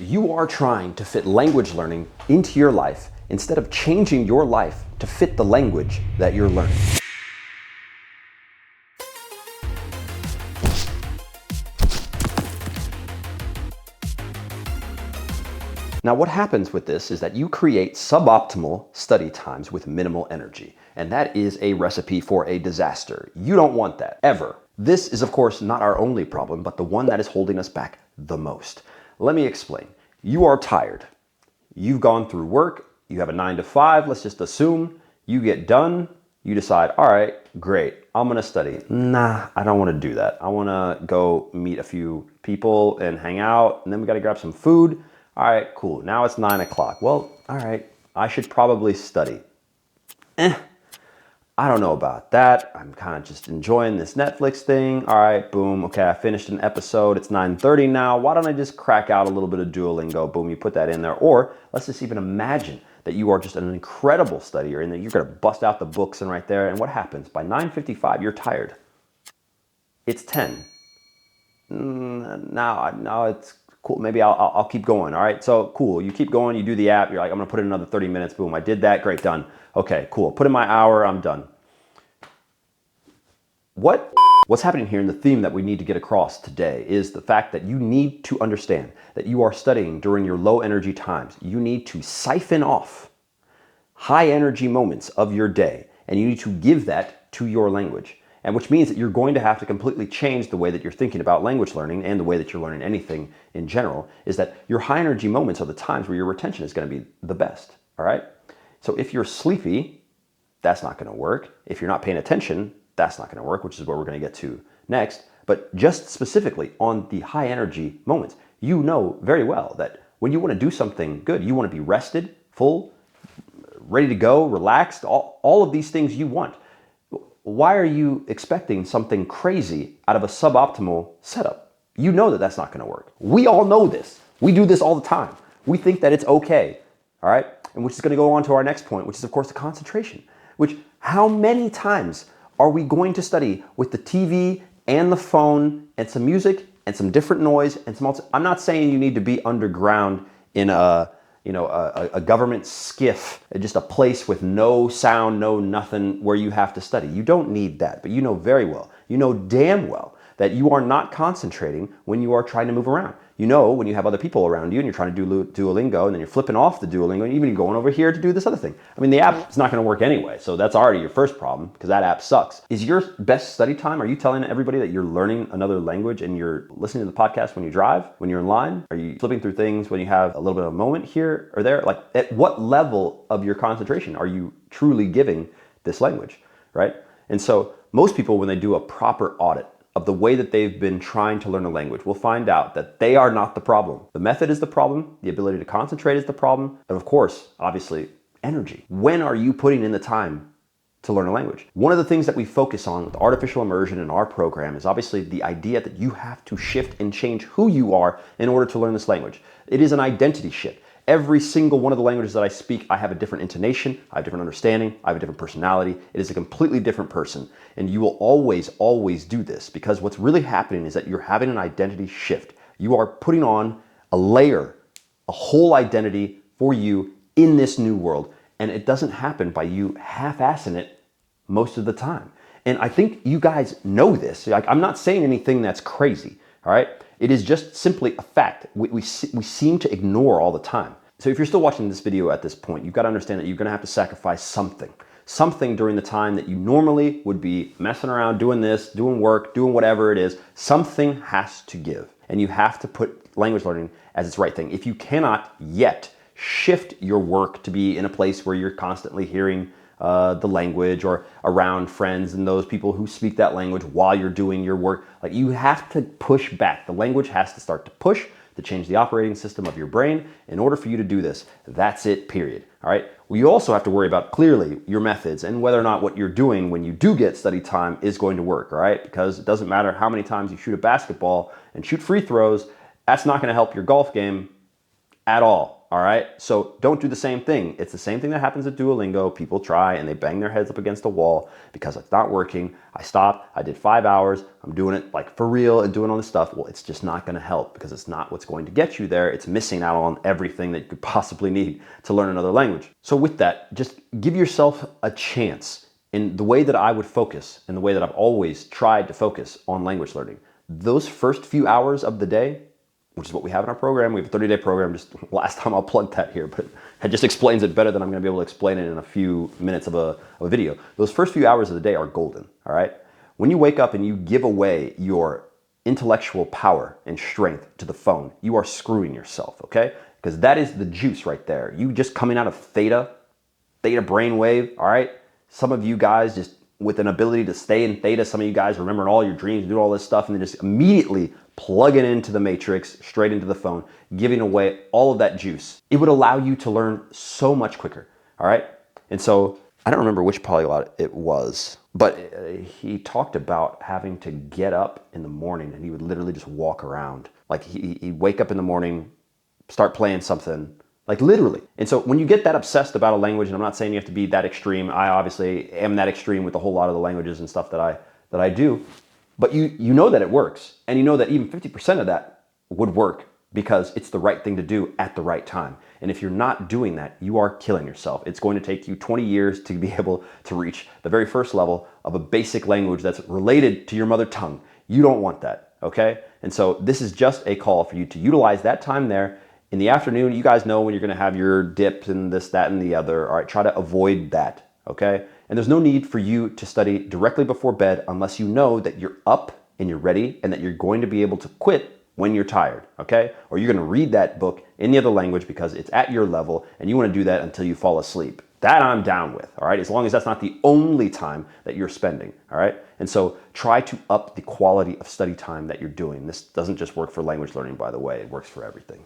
You are trying to fit language learning into your life instead of changing your life to fit the language that you're learning. Now, what happens with this is that you create suboptimal study times with minimal energy, and that is a recipe for a disaster. You don't want that, ever. This is, of course, not our only problem, but the one that is holding us back the most. Let me explain. You are tired. You've gone through work. You have a 9 to 5. Let's just assume you get done. You decide, all right, great, I'm gonna study. Nah, I don't wanna do that. I wanna go meet a few people and hang out, and then we gotta grab some food. All right, cool, now it's 9 o'clock. Well, all right, I should probably study. I don't know about that. I'm kind of just enjoying this Netflix thing. All right, boom, okay, I finished an episode. It's 9:30 now. Why don't I just crack out a little bit of Duolingo? Boom, you put that in there. Or let's just even imagine that you are just an incredible studier and that you're gonna bust out the books and right there. And what happens? By 9:55, you're tired. It's 10. Now it's cool. Maybe I'll keep going. All right, so cool. You keep going, you do the app. You're like, I'm gonna put in another 30 minutes. Boom, I did that. Great, done. Okay, cool. Put in my hour, I'm done. What's happening here, and the theme that we need to get across today is the fact that you need to understand that you are studying during your low energy times. You need to siphon off high energy moments of your day, and you need to give that to your language. And which means that you're going to have to completely change the way that you're thinking about language learning and the way that you're learning anything in general, is that your high energy moments are the times where your retention is going to be the best, all right? So if you're sleepy, that's not going to work. If you're not paying attention, that's not going to work, which is what we're going to get to next. But just specifically on the high energy moments, you know very well that when you want to do something good, you want to be rested, full, ready to go, relaxed, all of these things you want. Why are you expecting something crazy out of a suboptimal setup? You know that that's not going to work. We all know this. We do this all the time. We think that it's okay, all right? And which is going to go on to our next point, which is, of course, the concentration. Which, how many times are we going to study with the TV and the phone and some music and some different noise and some else? I'm not saying you need to be underground in a government skiff, just a place with no sound, no nothing, where you have to study. You don't need that, but you know very well, you know damn well that you are not concentrating when you are trying to move around. You know when you have other people around you and you're trying to do Duolingo and then you're flipping off the Duolingo and even going over here to do this other thing. I mean, the app is not going to work anyway, so that's already your first problem because that app sucks. Is your best study time, are you telling everybody that you're learning another language and you're listening to the podcast when you drive, when you're in line? Are you flipping through things when you have a little bit of a moment here or there? Like, at what level of your concentration are you truly giving this language, right? And so most people, when they do a proper audit of the way that they've been trying to learn a language, will find out that they are not the problem. The method is the problem, the ability to concentrate is the problem, and of course, obviously, energy. When are you putting in the time to learn a language? One of the things that we focus on with artificial immersion in our program is obviously the idea that you have to shift and change who you are in order to learn this language. It is an identity shift. Every single one of the languages that I speak, I have a different intonation, I have a different understanding, I have a different personality. It is a completely different person. And you will always, always do this because what's really happening is that you're having an identity shift. You are putting on a layer, a whole identity for you in this new world. And it doesn't happen by you half-assing it most of the time. And I think you guys know this. Like, I'm not saying anything that's crazy, all right? It is just simply a fact. We seem to ignore all the time. So if you're still watching this video at this point, you've got to understand that you're going to have to sacrifice something during the time that you normally would be messing around, doing this, doing work, doing whatever it is. Something has to give. And you have to put language learning as its right thing. If you cannot yet shift your work to be in a place where you're constantly hearing the language or around friends and those people who speak that language while you're doing your work, like, you have to push back. The language has to start to push to change the operating system of your brain in order for you to do this. That's it, period. All right. Well, you also have to worry about clearly your methods and whether or not what you're doing when you do get study time is going to work. All right. Because it doesn't matter how many times you shoot a basketball and shoot free throws. That's not going to help your golf game at all right? So don't do the same thing. It's the same thing that happens at Duolingo. People try and they bang their heads up against a wall because it's not working. I stopped, I did 5 hours, I'm doing it like for real and doing all this stuff. Well, it's just not gonna help because it's not what's going to get you there. It's missing out on everything that you could possibly need to learn another language. So with that, just give yourself a chance in the way that I would focus, in the way that I've always tried to focus on language learning. Those first few hours of the day, which is what we have in our program. We have a 30-day program. Just last time I'll plug that here, but it just explains it better than I'm gonna be able to explain it in a few minutes of a video. Those first few hours of the day are golden, all right? When you wake up and you give away your intellectual power and strength to the phone, you are screwing yourself, okay? Because that is the juice right there. You just coming out of theta brainwave, all right? Some of you guys just with an ability to stay in theta, some of you guys remembering all your dreams, doing all this stuff, and then just immediately plugging into the matrix, straight into the phone, giving away all of that juice. It would allow you to learn so much quicker, all right? And so, I don't remember which polyglot it was, but he talked about having to get up in the morning and he would literally just walk around. Like he'd wake up in the morning, start playing something, like literally. And so when you get that obsessed about a language, and I'm not saying you have to be that extreme, I obviously am that extreme with a whole lot of the languages and stuff that I do, but you know that it works, and you know that even 50% of that would work because it's the right thing to do at the right time. And if you're not doing that, you are killing yourself. It's going to take you 20 years to be able to reach the very first level of a basic language that's related to your mother tongue. You don't want that, okay? And so this is just a call for you to utilize that time there. In the afternoon, you guys know when you're gonna have your dips and this, that, and the other. All right, try to avoid that, okay? And there's no need for you to study directly before bed unless you know that you're up and you're ready and that you're going to be able to quit when you're tired, okay? Or you're gonna read that book in the other language because it's at your level and you wanna do that until you fall asleep. That I'm down with, all right? As long as that's not the only time that you're spending, all right? And so try to up the quality of study time that you're doing. This doesn't just work for language learning, by the way, it works for everything.